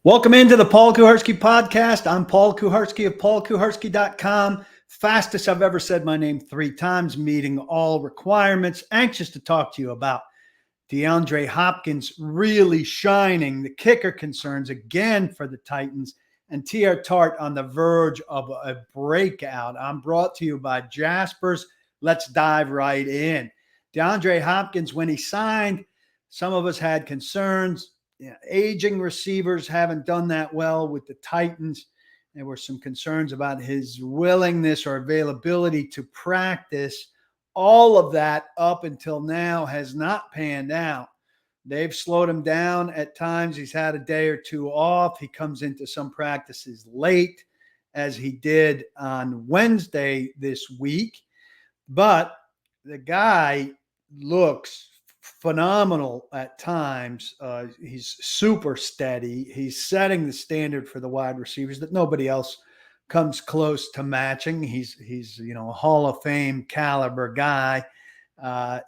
Welcome into the Paul Kuharsky podcast. I'm Paul Kuharsky of paulkuharsky.com. Fastest I've ever said my name 3 times, meeting all requirements. Anxious to talk to you about DeAndre Hopkins really shining, the kicker concerns again for the Titans, and Teair Tart on the verge of a breakout. I'm brought to you by Jaspers. Let's dive right in. DeAndre Hopkins, when he signed, some of us had concerns. Aging receivers haven't done that well with the Titans. There were some concerns about his willingness or availability to practice. All of that up until now has not panned out. They've slowed him down at times. He's had a day or two off. He comes into some practices late, as he did on Wednesday this week. But the guy looks phenomenal at times. He's super steady. He's setting the standard for the wide receivers that nobody else comes close to matching. He's a Hall of Fame caliber guy.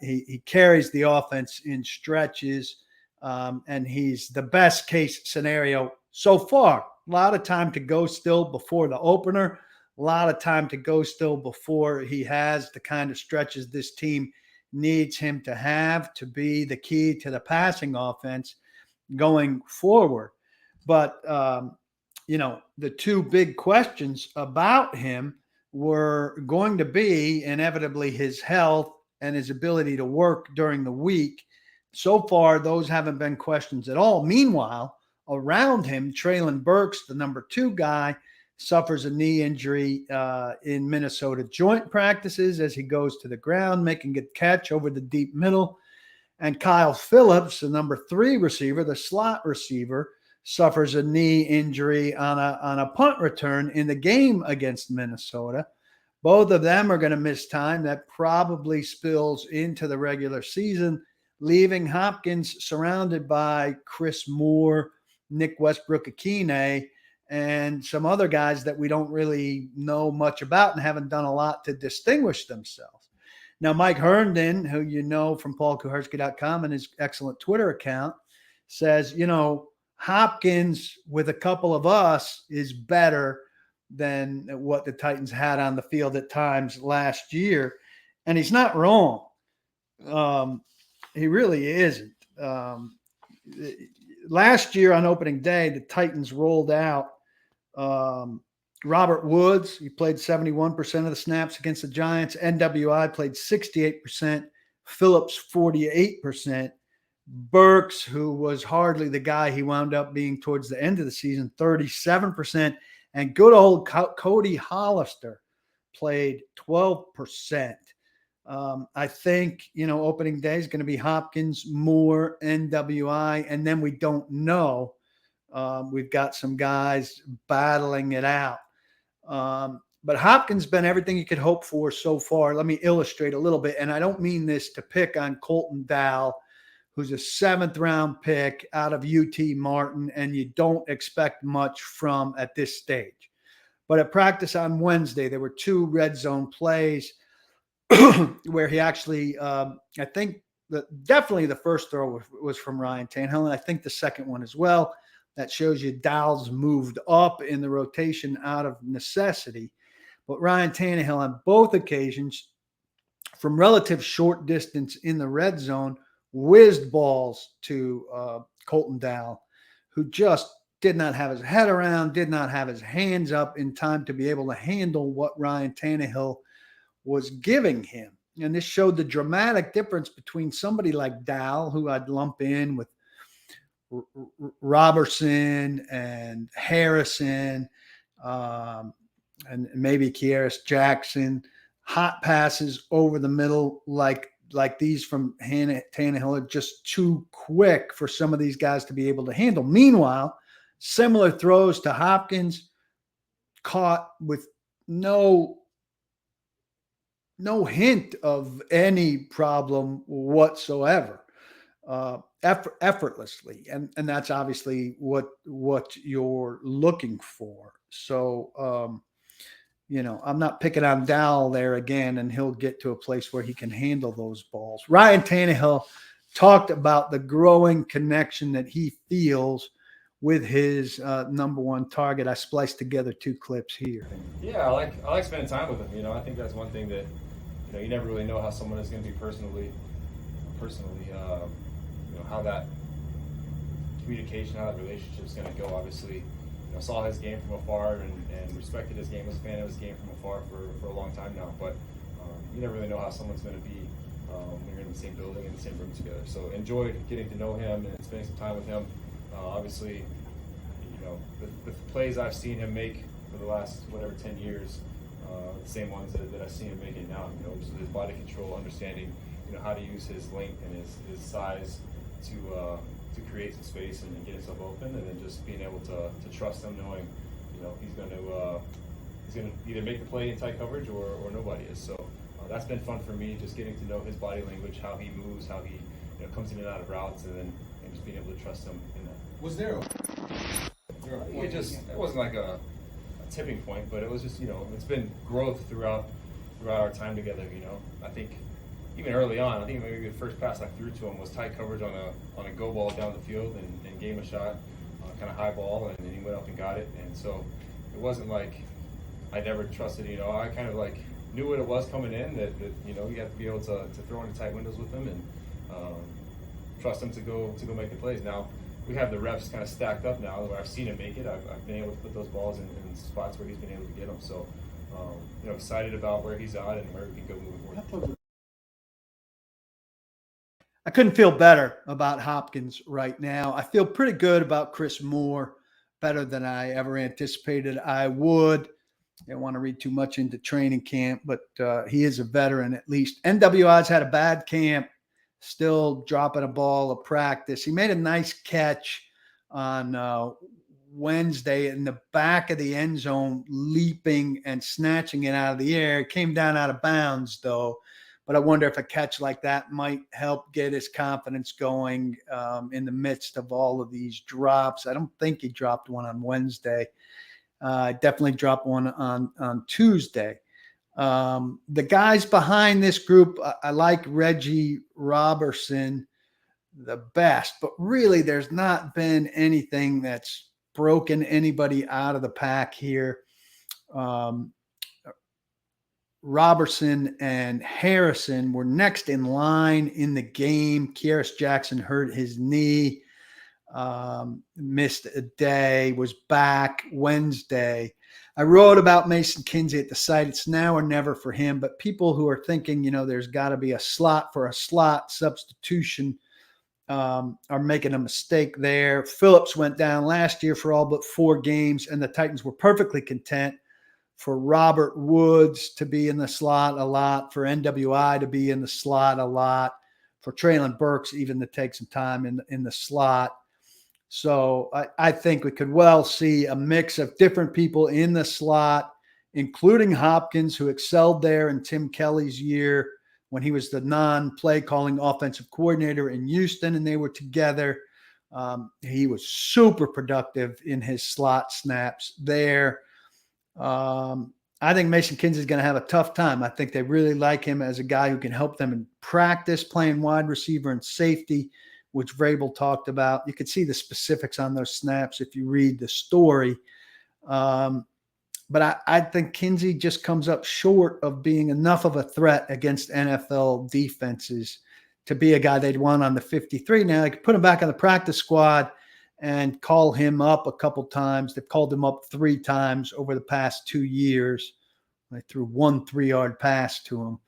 He carries the offense in stretches, and he's the best case scenario so far. A lot of time to go still before the opener. A lot of time to go still before he has the kind of stretches this team needs him to have to be the key to the passing offense going forward. But, the 2 big questions about him were going to be inevitably his health and his ability to work during the week. So far, those haven't been questions at all. Meanwhile, around him, Treylon Burks, the number 2 guy, suffers a knee injury in Minnesota joint practices as he goes to the ground, making a catch over the deep middle. And Kyle Phillips, the number 3 receiver, the slot receiver, suffers a knee injury on a punt return in the game against Minnesota. Both of them are going to miss time. That probably spills into the regular season, leaving Hopkins surrounded by Chris Moore, Nick Westbrook-Ikhine, and some other guys that we don't really know much about and haven't done a lot to distinguish themselves. Now, Mike Herndon, who you know from paulkuharsky.com and his excellent Twitter account, says, Hopkins with a couple of us is better than what the Titans had on the field at times last year. And he's not wrong. He really isn't. Last year on opening day, the Titans rolled out Robert Woods. He played 71% of the snaps against the Giants. NWI played 68%. Phillips 48%. Burks, who was hardly the guy he wound up being towards the end of the season, 37%. And good old Cody Hollister played 12%. I think, opening day is going to be Hopkins, Moore, NWI, and then we don't know. We've got some guys battling it out. But Hopkins been everything you could hope for so far. Let me illustrate a little bit. And I don't mean this to pick on Colton Dowell, who's a 7th-round pick out of UT Martin, and you don't expect much from at this stage. But at practice on Wednesday, there were 2 red zone plays where he actually, I think definitely the first throw was from Ryan Tannehill, and I think the second one as well. That shows you Dowell's moved up in the rotation out of necessity. But Ryan Tannehill on both occasions, from relative short distance in the red zone, whizzed balls to Colton Dowell, who just did not have his head around, did not have his hands up in time to be able to handle what Ryan Tannehill was giving him. And this showed the dramatic difference between somebody like Dowell, who I'd lump in with Robertson and Harrison, and maybe Kearis Jackson, hot passes over the middle like these from Tannehill are just too quick for some of these guys to be able to handle. Meanwhile, similar throws to Hopkins caught with no hint of any problem whatsoever, effortlessly. And that's obviously what you're looking for. So, I'm not picking on Dowell there again, and he'll get to a place where he can handle those balls. Ryan Tannehill talked about the growing connection that he feels with his number one target. I spliced together 2 clips here. Yeah, I like spending time with him. I think that's one thing that you never really know how someone is going to be personally, how that communication, how that relationship is going to go. Obviously, saw his game from afar and respected his game, was a fan of his game from afar for a long time now. But you never really know how someone's going to be when you're in the same building, in the same room together. So enjoyed getting to know him and spending some time with him. Obviously, the plays I've seen him make for the last 10 years, the same ones that I've seen him making now. His body control, understanding how to use his length and his size to create some space and get himself open, and then just being able to trust him, knowing he's going to either make the play in tight coverage or nobody is. So that's been fun for me, just getting to know his body language, how he moves, how he comes in and out of routes, and just being able to trust him in that. Was there a point? It wasn't like a tipping point, but it was just it's been growth throughout our time together. I think even early on, I think maybe the first pass I threw to him was tight coverage on a go ball down the field and gave him a shot, kind of high ball, and he went up and got it. And so it wasn't like I never trusted. I kind of like knew what it was coming in, that you have to be able to throw into tight windows with him and trust him to go make the plays. Now we have the reps kind of stacked up now where I've seen him make it. I've been able to put those balls in spots where he's been able to get them. So excited about where he's at and where we can go moving forward. I couldn't feel better about Hopkins right now. I feel pretty good about Chris Moore, better than I ever anticipated I would. I don't want to read too much into training camp, but he is a veteran at least. NWI's had a bad camp, still dropping a ball of practice. He made a nice catch on Wednesday in the back of the end zone, leaping and snatching it out of the air. It came down out of bounds, though. But I wonder if a catch like that might help get his confidence going in the midst of all of these drops. I don't think he dropped one on Wednesday. Definitely dropped one on Tuesday. The guys behind this group, I like Reggie Robertson the best, but really there's not been anything that's broken anybody out of the pack here. Robertson and Harrison were next in line in the game. Kearis Jackson hurt his knee, missed a day, was back Wednesday. I wrote about Mason Kinsey at the site. It's now or never for him, but people who are thinking, there's got to be a slot for a slot substitution are making a mistake there. Phillips went down last year for all but 4 games, and the Titans were perfectly content for Robert Woods to be in the slot a lot, for NWI to be in the slot a lot, for Traylon Burks even to take some time in the slot. So I think we could well see a mix of different people in the slot, including Hopkins, who excelled there in Tim Kelly's year when he was the non-play calling offensive coordinator in Houston, and they were together. He was super productive in his slot snaps there. I think Mason Kinsey is going to have a tough time. I think they really like him as a guy who can help them in practice, playing wide receiver and safety, which Vrabel talked about. You could see the specifics on those snaps if you read the story. But I think Kinsey just comes up short of being enough of a threat against NFL defenses to be a guy they'd want on the 53. Now, they could put him back on the practice squad and call him up a couple times. They've called him up 3 times over the past 2 years. They threw 1 3-yard pass to him.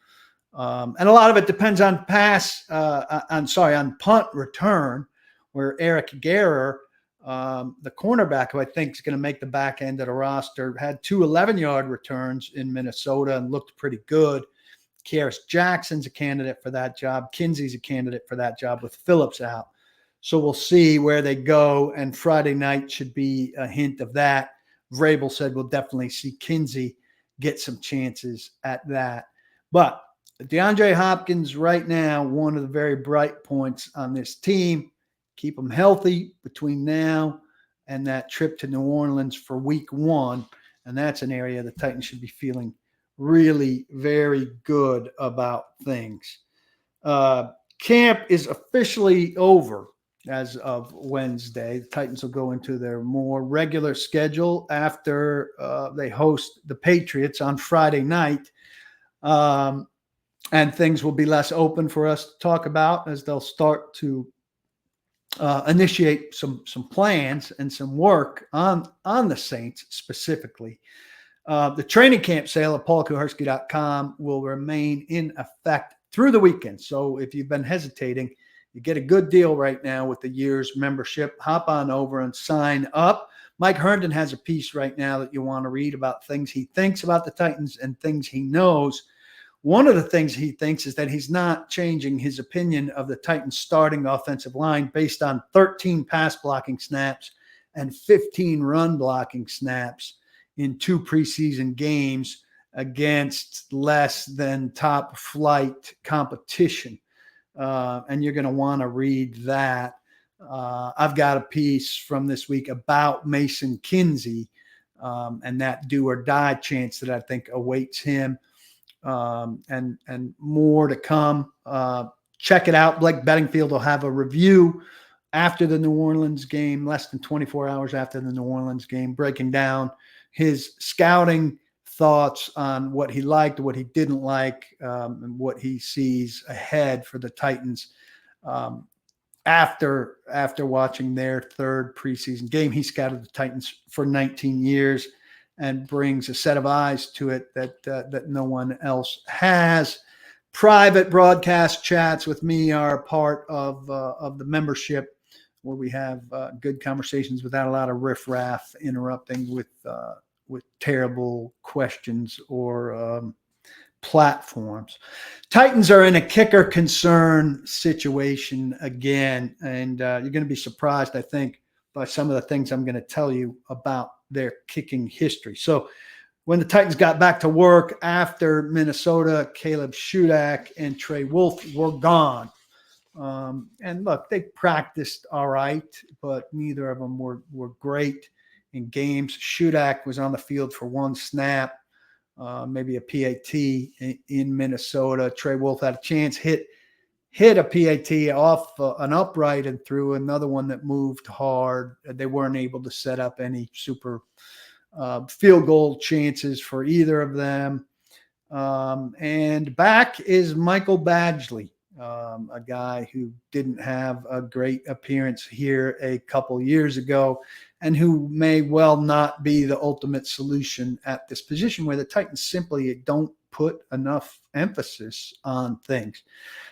And a lot of it depends on on punt return, where Eric Garrer, the cornerback, who I think is going to make the back end of the roster, had 2 11-yard returns in Minnesota and looked pretty good. Kearis Jackson's a candidate for that job. Kinsey's a candidate for that job with Phillips out. So we'll see where they go, and Friday night should be a hint of that. Vrabel said we'll definitely see Kinsey get some chances at that. But DeAndre Hopkins right now, one of the very bright points on this team. Keep him healthy between now and that trip to New Orleans for week 1, and that's an area the Titans should be feeling really very good about things. Camp is officially over. as of Wednesday. The Titans will go into their more regular schedule after they host the Patriots on Friday night. And things will be less open for us to talk about as they'll start to initiate some plans and some work on the Saints specifically. The training camp sale at paulkuharsky.com will remain in effect through the weekend. So if you've been hesitating, you get a good deal right now with the year's membership. Hop on over and sign up. Mike Herndon has a piece right now that you want to read about things he thinks about the Titans and things he knows. One of the things he thinks is that he's not changing his opinion of the Titans starting offensive line based on 13 pass blocking snaps and 15 run blocking snaps in 2 preseason games against less than top flight competition. And you're going to want to read that. I've got a piece from this week about Mason Kinsey and that do or die chance that I think awaits him. And more to come. Check it out. Blake Bedingfield will have a review after the New Orleans game, less than 24 hours after the New Orleans game, breaking down his scouting thoughts on what he liked, what he didn't like, and what he sees ahead for the Titans after watching their 3rd preseason game. He scouted the Titans for 19 years. And brings a set of eyes to it that no one else has. Private broadcast chats with me are part of the membership, where we have good conversations without a lot of riffraff interrupting with terrible questions or platforms. Titans are in a kicker concern situation again, and you're going to be surprised, I think, by some of the things I'm going to tell you about their kicking history. So when the Titans got back to work after Minnesota, Caleb Shudak and Trey Wolf were gone. And look, they practiced all right, but neither of them were great in games. Shudak was on the field for 1 snap, maybe a PAT in Minnesota. Trey Wolf had a chance, hit a PAT off an upright and threw another one that moved hard. They weren't able to set up any super field goal chances for either of them. And back is Michael Badgley, a guy who didn't have a great appearance here a couple years ago and who may well not be the ultimate solution at this position, where the Titans simply don't put enough emphasis on things.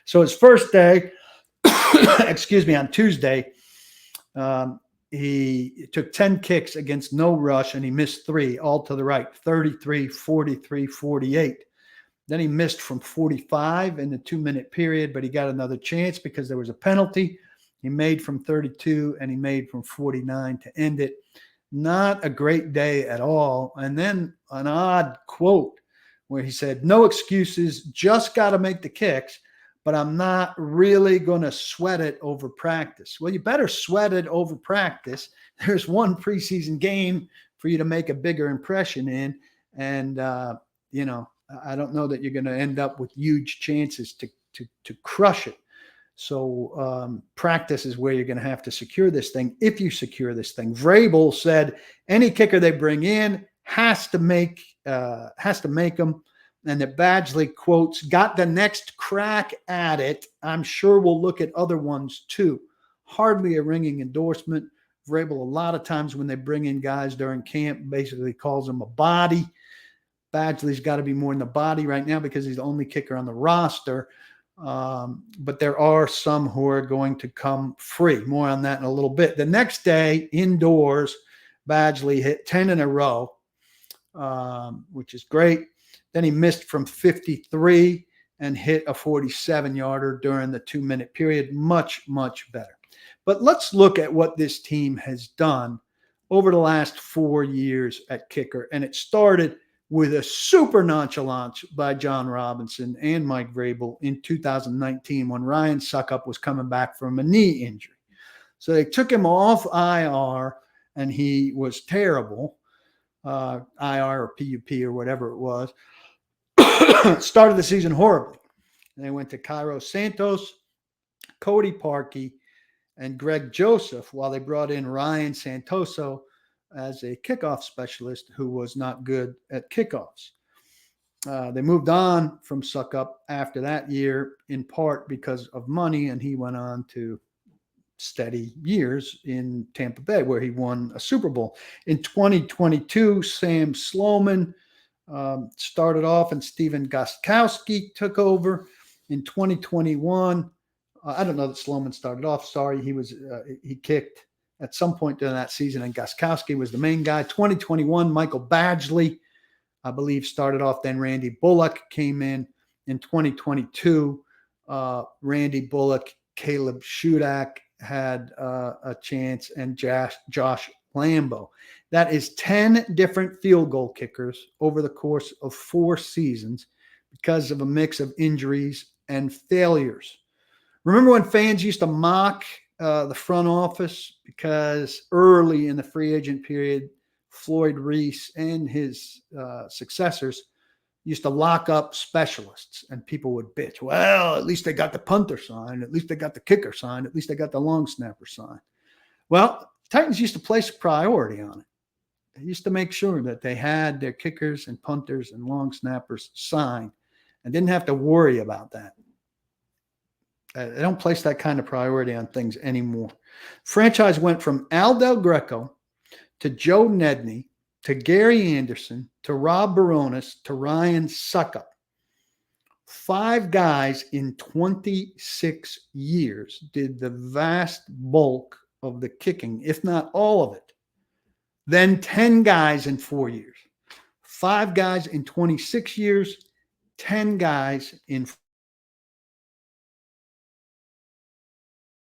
So his first day, on Tuesday, he took 10 kicks against no rush, and he missed 3, all to the right, 33, 43, 48. Then he missed from 45 in the 2-minute period, but he got another chance because there was a penalty. He made from 32, and he made from 49 to end it. Not a great day at all. And then an odd quote where he said, "No excuses, just got to make the kicks, but I'm not really going to sweat it over practice." Well, you better sweat it over practice. There's 1 preseason game for you to make a bigger impression in. And, I don't know that you're going to end up with huge chances to crush it. So practice is where you're going to have to secure this thing, if you secure this thing. Vrabel said any kicker they bring in has to make them, and that Badgley, quotes, "got the next crack at it. I'm sure we'll look at other ones too." Hardly a ringing endorsement. Vrabel, a lot of times when they bring in guys during camp, basically calls them a body. Badgley's got to be more in the body right now because he's the only kicker on the roster. But there are some who are going to come free. More on that in a little bit. The next day, indoors, Badgley hit 10 in a row, which is great. Then he missed from 53 and hit a 47-yarder during the 2-minute period. Much, much better. But let's look at what this team has done over the last 4 years at kicker. And it started with a super nonchalance by John Robinson and Mike Vrabel in 2019 when Ryan Suckup was coming back from a knee injury. So they took him off IR, and he was terrible, IR or PUP or whatever it was. Started the season horribly. And they went to Cairo Santos, Cody Parkey, and Greg Joseph, while they brought in Ryan Santoso as a kickoff specialist who was not good at kickoffs. They moved on from Suckup after that year, in part because of money, and he went on to steady years in Tampa Bay, where he won a Super Bowl. In 2022, Sam Sloman started off, and Steven Gostkowski took over. In 2021, I don't know that Sloman started off. Sorry, he kicked at some point during that season, and Gostkowski was the main guy. 2021, Michael Badgley, I believe, started off. Then Randy Bullock came in 2022. Randy Bullock, Caleb Shudak had a chance, and Josh Lambo. That is 10 different field goal kickers over the course of 4 seasons because of a mix of injuries and failures. Remember when fans used to mock the front office because early in the free agent period, Floyd Reese and his successors used to lock up specialists, and people would bitch, well, at least they got the punter signed, at least they got the kicker signed, at least they got the long snapper signed. Well, Titans used to place a priority on it. They used to make sure that they had their kickers and punters and long snappers signed and didn't have to worry about that. They don't place that kind of priority on things anymore. Franchise went from Al Del Greco to Joe Nedney to Gary Anderson to Rob Baronis to Ryan Suckup. 5 guys in 26 years did the vast bulk of the kicking, if not all of it. Then 10 guys in 4 years. 5 guys in 26 years, 10 guys in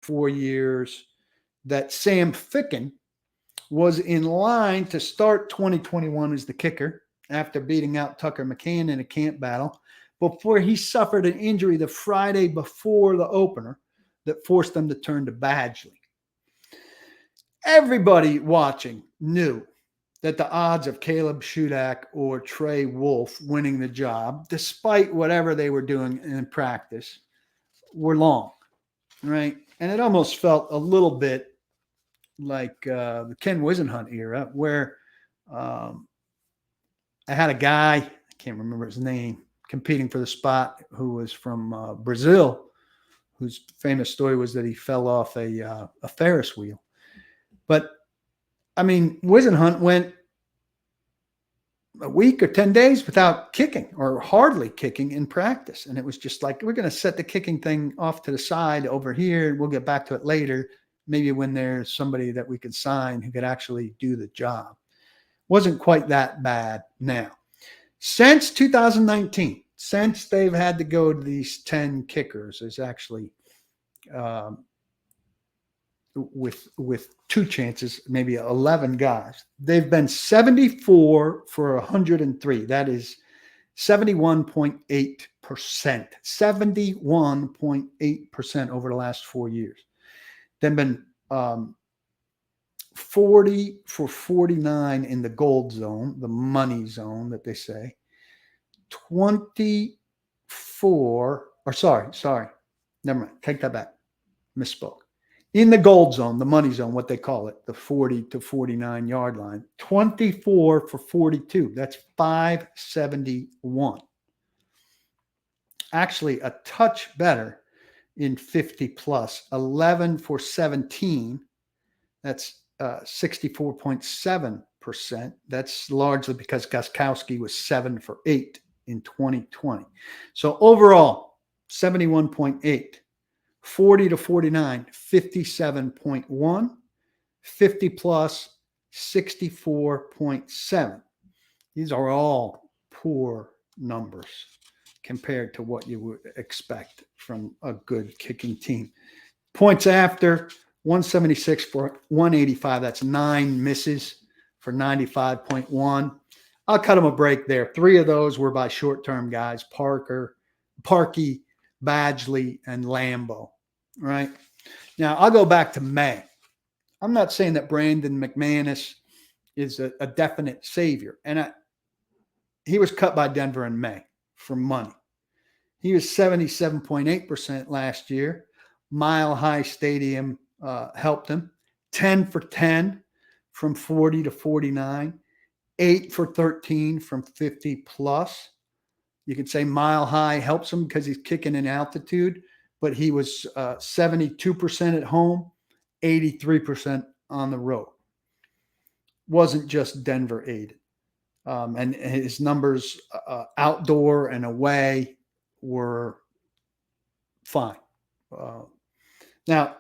4 years. That Sam Ficken was in line to start 2021 as the kicker after beating out Tucker McCann in a camp battle before he suffered an injury the Friday before the opener that forced them to turn to Badgley. Everybody watching knew that the odds of Caleb Shudak or Trey Wolf winning the job, despite whatever they were doing in practice, were long, right? And it almost felt a little bit like the Ken Wisenhunt era, where I had a guy, I can't remember his name, competing for the spot, who was from Brazil, whose famous story was that he fell off a Ferris wheel. But, I mean, Wisenhunt went a week or 10 days without kicking, or hardly kicking, in practice. And it was just like, we're going to set the kicking thing off to the side over here, and we'll get back to it later, maybe when there's somebody that we could sign who could actually do the job. Wasn't quite that bad now. Since 2019, since they've had to go to these 10 kickers, is actually with 2 chances, maybe 11 guys. They've been 74 for 103. That is 71.8%. 71.8% over the last 4 years. They've been 40 for 49 in the gold zone, the money zone that they say. Never mind. Take that back. Misspoke. In the gold zone, the money zone, what they call it, the 40 to 49 yard line, 24 for 42. That's 571. Actually, a touch better in 50 plus, 11 for 17. That's 64.7%. That's largely because Gostkowski was 7 for 8 in 2020. So overall, 71.8. 40 to 49, 57.1. 50 plus, 64.7. These are all poor numbers compared to what you would expect from a good kicking team. Points after, 176 for 185. That's 9 misses for 95.1. I'll cut them a break there. 3 of those were by short-term guys, Parkey, Badgley, and Lambo, right? Now, I'll go back to May. I'm not saying that Brandon McManus is a definite savior. And he was cut by Denver in May for money. He was 77.8% last year. Mile High Stadium helped him. 10 for 10 from 40 to 49. 8 for 13 from 50 plus. You could say Mile High helps him because he's kicking in altitude, but he was 72% at home, 83% on the road. Wasn't just Denver aided. And his numbers outdoor and away were fine. Now,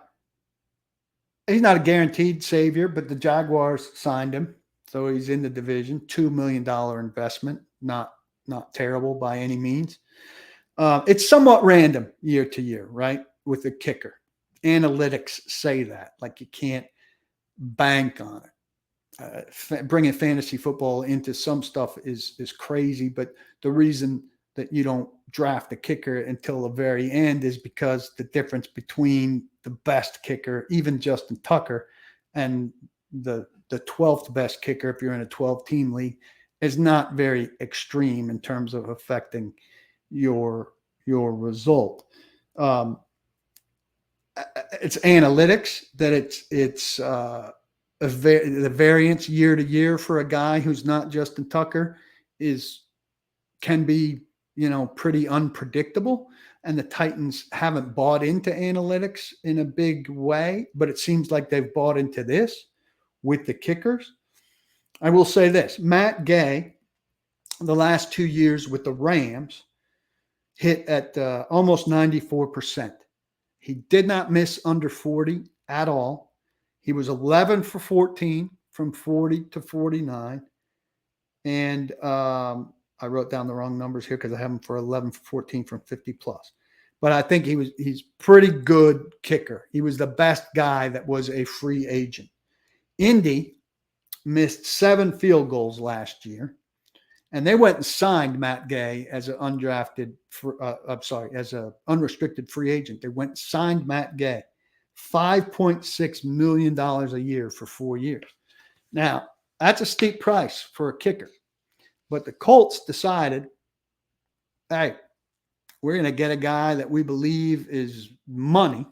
he's not a guaranteed savior, but the Jaguars signed him, so he's in the division. $2 million investment, not terrible by any means. It's somewhat random year to year, right, with the kicker. Analytics say that, like you can't bank on it. Bringing fantasy football into some stuff is crazy, but the reason that you don't draft a kicker until the very end is because the difference between the best kicker, even Justin Tucker, and the 12th best kicker, if you're in a 12-team league, is not very extreme in terms of affecting your result. It's analytics that it's the variance year to year for a guy who's not Justin Tucker can be pretty unpredictable, and the Titans haven't bought into analytics in a big way, but it seems like they've bought into this with the kickers. I will say this: Matt Gay, the last 2 years with the Rams, hit at almost 94%. He did not miss under 40 at all. He was 11 for 14 from 40 to 49. And I wrote down the wrong numbers here because I have him for 11 for 14 from 50 plus. But I think he's pretty good kicker. He was the best guy that was a free agent. Indy missed 7 field goals last year, and they went and signed Matt Gay as an as an unrestricted free agent. They went and signed Matt Gay, $5.6 million a year for 4 years. Now, that's a steep price for a kicker. But the Colts decided, hey, we're going to get a guy that we believe is money,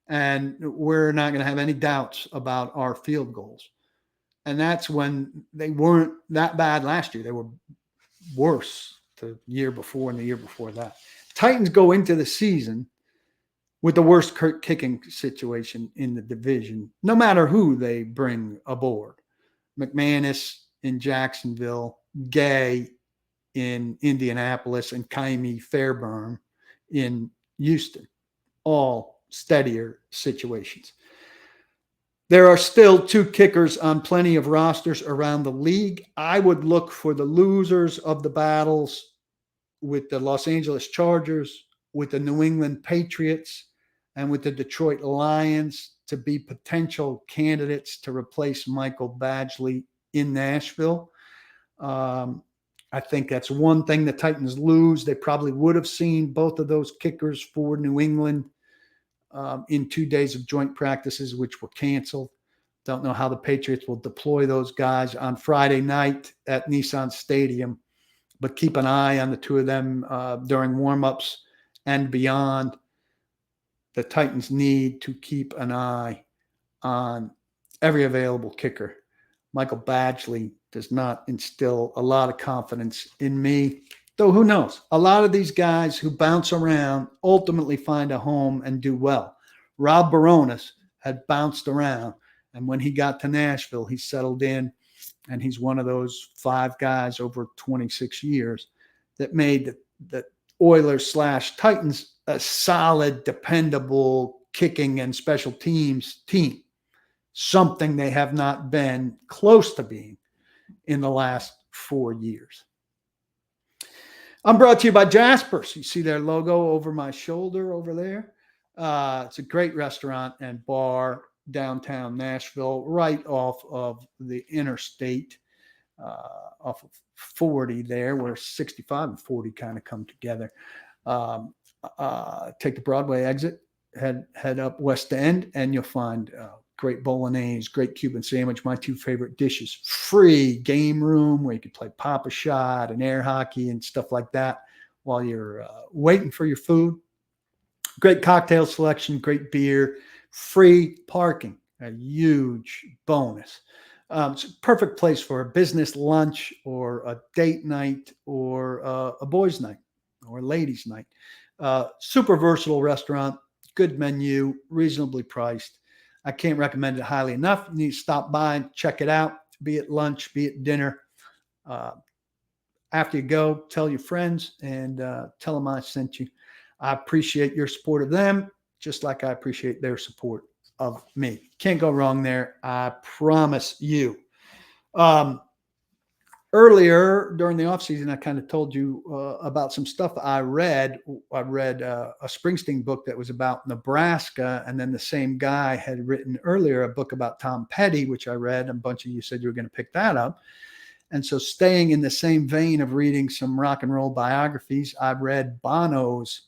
and we're not going to have any doubts about our field goals. And that's when they weren't that bad last year. They were worse the year before and the year before that. Titans go into the season with the worst kicking situation in the division, no matter who they bring aboard. McManus in Jacksonville, Gay in Indianapolis, and Kaimi Fairburn in Houston, all steadier situations. There are still 2 kickers on plenty of rosters around the league. I would look for the losers of the battles with the Los Angeles Chargers, with the New England Patriots, and with the Detroit Lions to be potential candidates to replace Michael Badgley in Nashville. I think that's one thing the Titans lose. They probably would have seen both of those kickers for New England in 2 days of joint practices, which were canceled. Don't know how the Patriots will deploy those guys on Friday night at Nissan Stadium, but keep an eye on the 2 of them during warmups and beyond. The Titans need to keep an eye on every available kicker. Michael Badgley does not instill a lot of confidence in me, though who knows? A lot of these guys who bounce around ultimately find a home and do well. Rob Baronis had bounced around, and when he got to Nashville, he settled in, and he's one of those 5 guys over 26 years that made the Oilers/Titans a solid, dependable kicking and special teams team, something they have not been close to being in the last 4 years. I'm brought to you by Jasper's. You see their logo over my shoulder over there. It's a great restaurant and bar downtown Nashville, right off of the interstate, off of 40 there, where 65 and 40 kind of come together. Take the Broadway exit, head up West End, and you'll find great bolognese, great Cuban sandwich, my 2 favorite dishes, free game room where you can play pop-a-shot and air hockey and stuff like that while you're waiting for your food. Great cocktail selection, great beer, free parking, a huge bonus. It's a perfect place for a business lunch or a date night or a boys' night or a ladies' night. Super versatile restaurant, good menu, reasonably priced. I can't recommend it highly enough. You need to stop by and check it out, be it lunch, be it dinner. After you go, tell your friends and tell them I sent you. I appreciate your support of them, just like I appreciate their support of me. Can't go wrong there. I promise you. Earlier during the offseason, I kind of told you about some stuff I read. I read a Springsteen book that was about Nebraska, and then the same guy had written earlier a book about Tom Petty, which I read. A bunch of you said you were going to pick that up. And so staying in the same vein of reading some rock and roll biographies, I read Bono's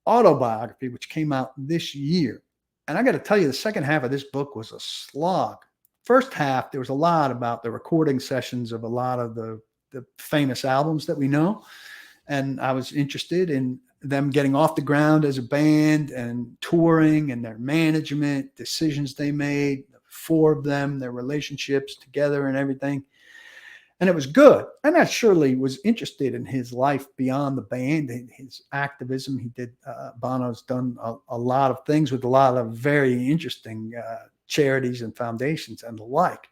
autobiography, which came out this year. And I got to tell you, the second half of this book was a slog. First half, there was a lot about the recording sessions of a lot of the famous albums that we know. And I was interested in them getting off the ground as a band and touring and their management, decisions they made, the four of them, their relationships together and everything. And it was good. And I surely was interested in his life beyond the band and his activism. He did, Bono's done a lot of things with a lot of very interesting charities and foundations and the like.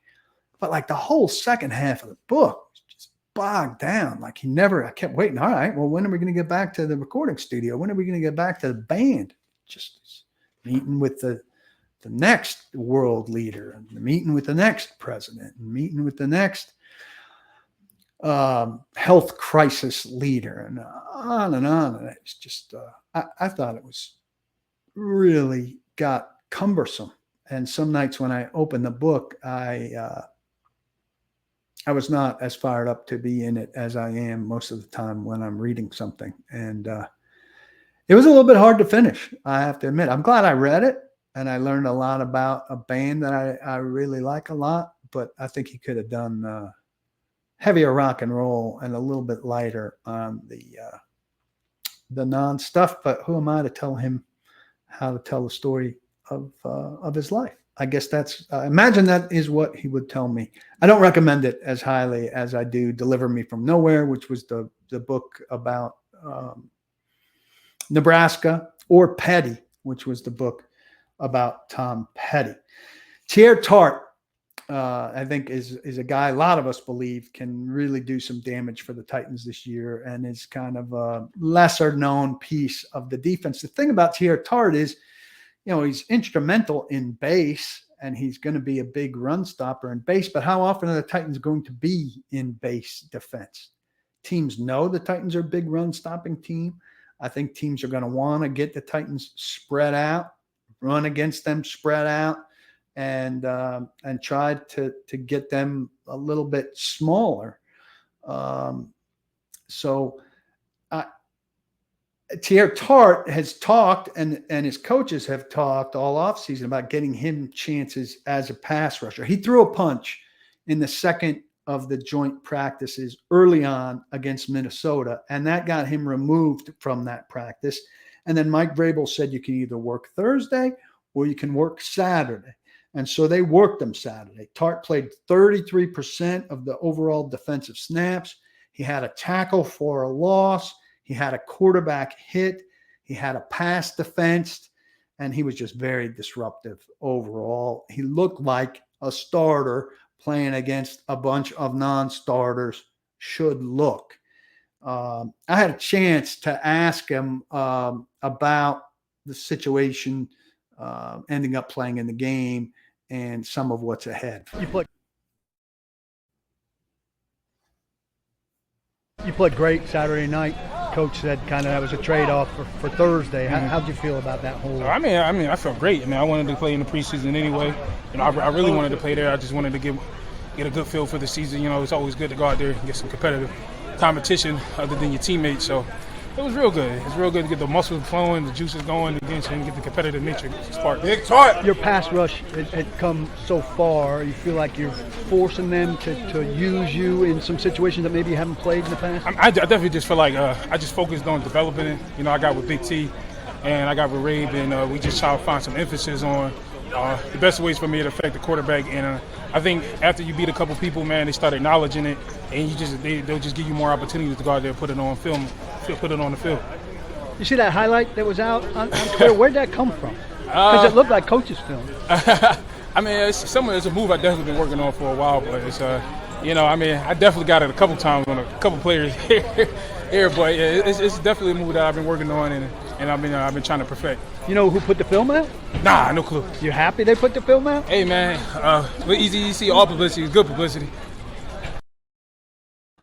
But like the whole second half of the book was just bogged down. Like I kept waiting. All right, well, when are we going to get back to the recording studio? When are we going to get back to the band? Just meeting with the next world leader and meeting with the next president and meeting with the next health crisis leader and on and on. And it's just, I thought it was really got cumbersome. And some nights when I opened the book, I was not as fired up to be in it as I am most of the time when I'm reading something. And it was a little bit hard to finish, I have to admit. I'm glad I read it, and I learned a lot about a band that I really like a lot. But I think he could have done heavier rock and roll and a little bit lighter on the non-stuff. But who am I to tell him how to tell the story of his life? I guess that's imagine that is what he would tell me. I don't recommend it as highly as I do Deliver Me From Nowhere, which was the book about Nebraska, or Petty, which was the book about Tom Petty. Teair Tart, I think is a guy a lot of us believe can really do some damage for the Titans this year, and is kind of a lesser known piece of the defense. The thing about Teair Tart is, he's instrumental in base, and he's going to be a big run stopper in base. But how often are the Titans going to be in base defense? Teams know the Titans are a big run stopping team. I think teams are going to want to get the Titans spread out, run against them spread out, and try to get them a little bit smaller. Teair Tart has talked, and his coaches have talked all offseason about getting him chances as a pass rusher. He threw a punch in the second of the joint practices early on against Minnesota, and that got him removed from that practice. And then Mike Vrabel said you can either work Thursday or you can work Saturday. And so they worked him Saturday. Tart played 33% of the overall defensive snaps. He had a tackle for a loss. He had a quarterback hit. He had a pass defense, and he was just very disruptive overall. He looked like a starter playing against a bunch of non-starters should look. I had a chance to ask him about the situation, ending up playing in the game and some of what's ahead. You played great Saturday night. Coach said kind of that was a trade-off for Thursday. How'd you feel about that whole? I mean, I felt great. I wanted to play in the preseason anyway. I really wanted to play there. I just wanted to get a good feel for the season. It's always good to go out there and get some competitive competition other than your teammates. So it was real good. It's real good to get the muscles flowing, the juices going against you, and get the competitive nature spark. Big Tart. Your pass rush had come so far. You feel like you're forcing them to use you in some situations that maybe you haven't played in the past? I definitely just feel like I just focused on developing it. I got with Big T and I got with Rabe, and we just try to find some emphasis on the best ways for me to affect the quarterback. And I think after you beat a couple people, man, they start acknowledging it, and they'll just give you more opportunities to go out there and put it on film, put it on the field. You see that highlight that was out on Twitter? Where'd that come from? Because it looked like coach's film. I mean, it's a move I've definitely been working on for a while, but it's I definitely got it a couple times on a couple players here, but it's definitely a move that I've been working on and I've been trying to perfect. You know who put the film out? Nah, no clue. You happy they put the film out? Hey man, easy. All publicity is good publicity.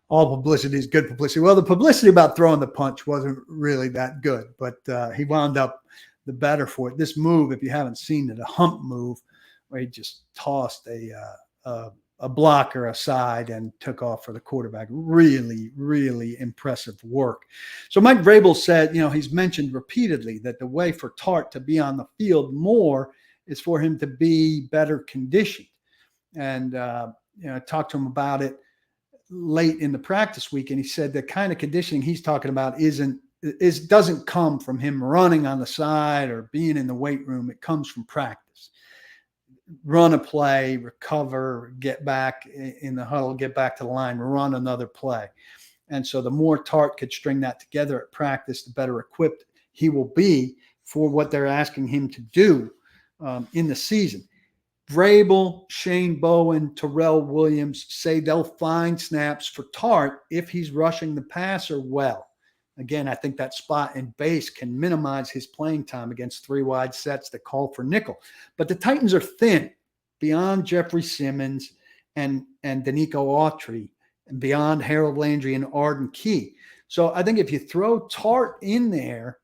All publicity is good publicity. Well, the publicity about throwing the punch wasn't really that good, but he wound up the better for it. This move, if you haven't seen it, a hump move where he just tossed a blocker aside and took off for the quarterback. Really, really impressive work. So Mike Vrabel said, he's mentioned repeatedly that the way for Tart to be on the field more is for him to be better conditioned. And, I talked to him about it late in the practice week, and he said the kind of conditioning he's talking about doesn't come from him running on the side or being in the weight room. It comes from practice. Run a play, recover, get back in the huddle, get back to the line, run another play. And so the more Tart could string that together at practice, the better equipped he will be for what they're asking him to do in the season. Vrabel, Shane Bowen, Terrell Williams say they'll find snaps for Tart if he's rushing the passer well. Again, I think that spot in base can minimize his playing time against three wide sets that call for nickel. But the Titans are thin beyond Jeffrey Simmons and Danico Autry, and beyond Harold Landry and Arden Key. So I think if you throw Tart in there,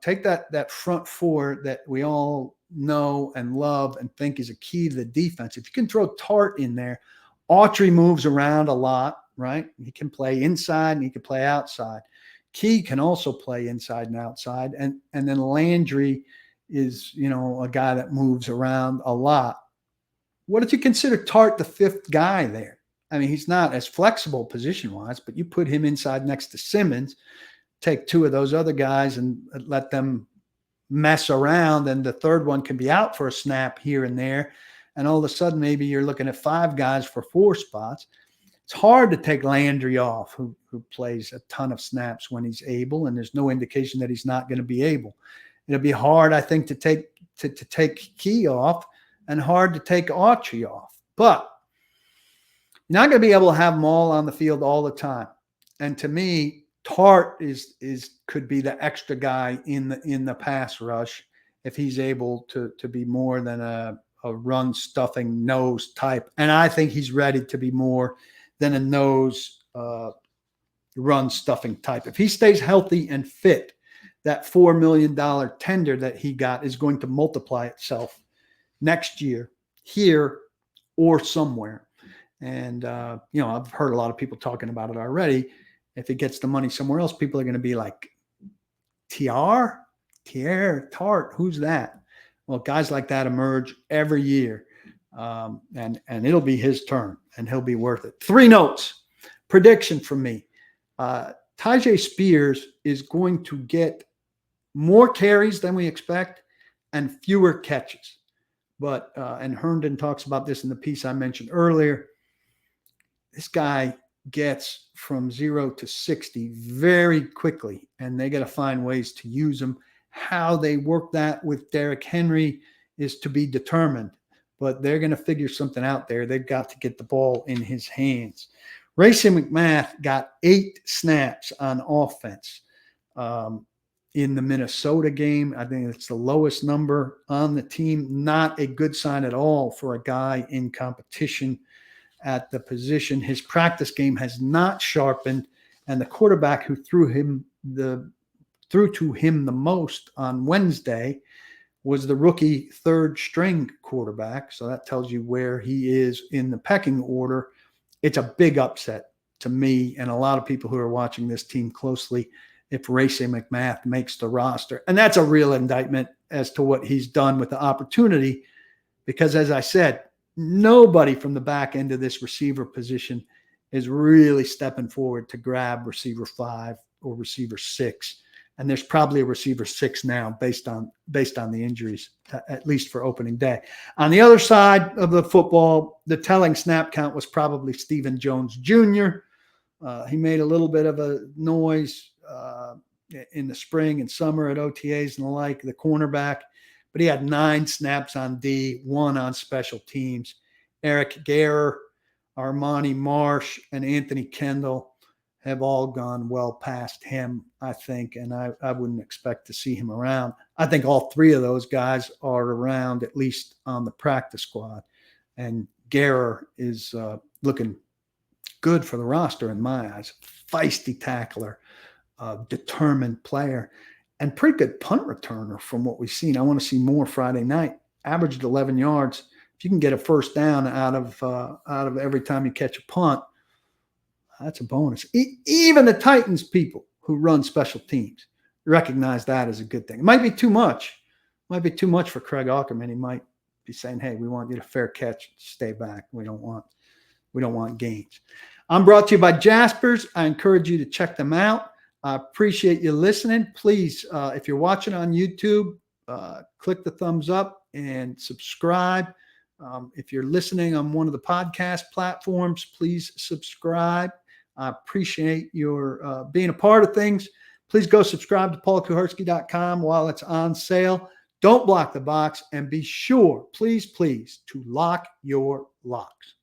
take that front four that we all know and love and think is a key to the defense. If you can throw Tart in there, Autry moves around a lot, right? He can play inside and he can play outside. Key can also play inside and outside. And then Landry is, a guy that moves around a lot. What did you consider Tart the fifth guy there? I mean, he's not as flexible position-wise, but you put him inside next to Simmons, take two of those other guys and let them mess around, and the third one can be out for a snap here and there. And all of a sudden, maybe you're looking at five guys for four spots. It's hard to take Landry off, who plays a ton of snaps when he's able, and there's no indication that he's not going to be able. It'll be hard, I think, to take Key off, and hard to take Autry off. But you're not going to be able to have them all on the field all the time. And to me, Tart could be the extra guy in the pass rush if he's able to be more than a run stuffing nose type. And I think he's ready to be more than a nose run stuffing type. If he stays healthy and fit, that $4 million tender that he got is going to multiply itself next year here or somewhere. And, I've heard a lot of people talking about it already. If he gets the money somewhere else, people are going to be like, Teair Tart, who's that? Well, guys like that emerge every year. And it'll be his turn, and he'll be worth it. 3 notes. Prediction from me. Tyjae Spears is going to get more carries than we expect and fewer catches. But, and Herndon talks about this in the piece I mentioned earlier, this guy gets from 0 to 60 very quickly, and they got to find ways to use him. How they work that with Derrick Henry is to be determined, but they're going to figure something out there. They've got to get the ball in his hands. Racey McMath got 8 snaps on offense in the Minnesota game. I think it's the lowest number on the team. Not a good sign at all for a guy in competition at the position. His practice game has not sharpened, and the quarterback who threw to him the most on Wednesday was the rookie third string quarterback. So that tells you where he is in the pecking order. It's a big upset to me and a lot of people who are watching this team closely if Racey McMath makes the roster. And that's a real indictment as to what he's done with the opportunity, because as I said, nobody from the back end of this receiver position is really stepping forward to grab receiver 5 or receiver 6 And there's probably a receiver 6 now based on the injuries, at least for opening day. On the other side of the football, the telling snap count was probably Stephen Jones Jr. He made a little bit of a noise in the spring and summer at OTAs and the like, the cornerback, but he had 9 snaps on D, 1 on special teams. Eric Garrer, Armani Marsh, and Anthony Kendall have all gone well past him, I think, and I wouldn't expect to see him around. I think all 3 of those guys are around, at least on the practice squad, and Garrer is looking good for the roster in my eyes. Feisty tackler, determined player, and pretty good punt returner from what we've seen. I want to see more Friday night. Averaged 11 yards. If you can get a first down out of every time you catch a punt, that's a bonus. Even the Titans people who run special teams recognize that as a good thing. It might be too much. It might be too much for Craig Aukerman. He might be saying, hey, we want you to fair catch, stay back. We don't want gains. I'm brought to you by Jaspers. I encourage you to check them out. I appreciate you listening. Please, if you're watching on YouTube, click the thumbs up and subscribe. If you're listening on one of the podcast platforms, please subscribe. I appreciate your being a part of things. Please go subscribe to paulkuharsky.com while it's on sale. Don't block the box, and be sure, please, to lock your locks.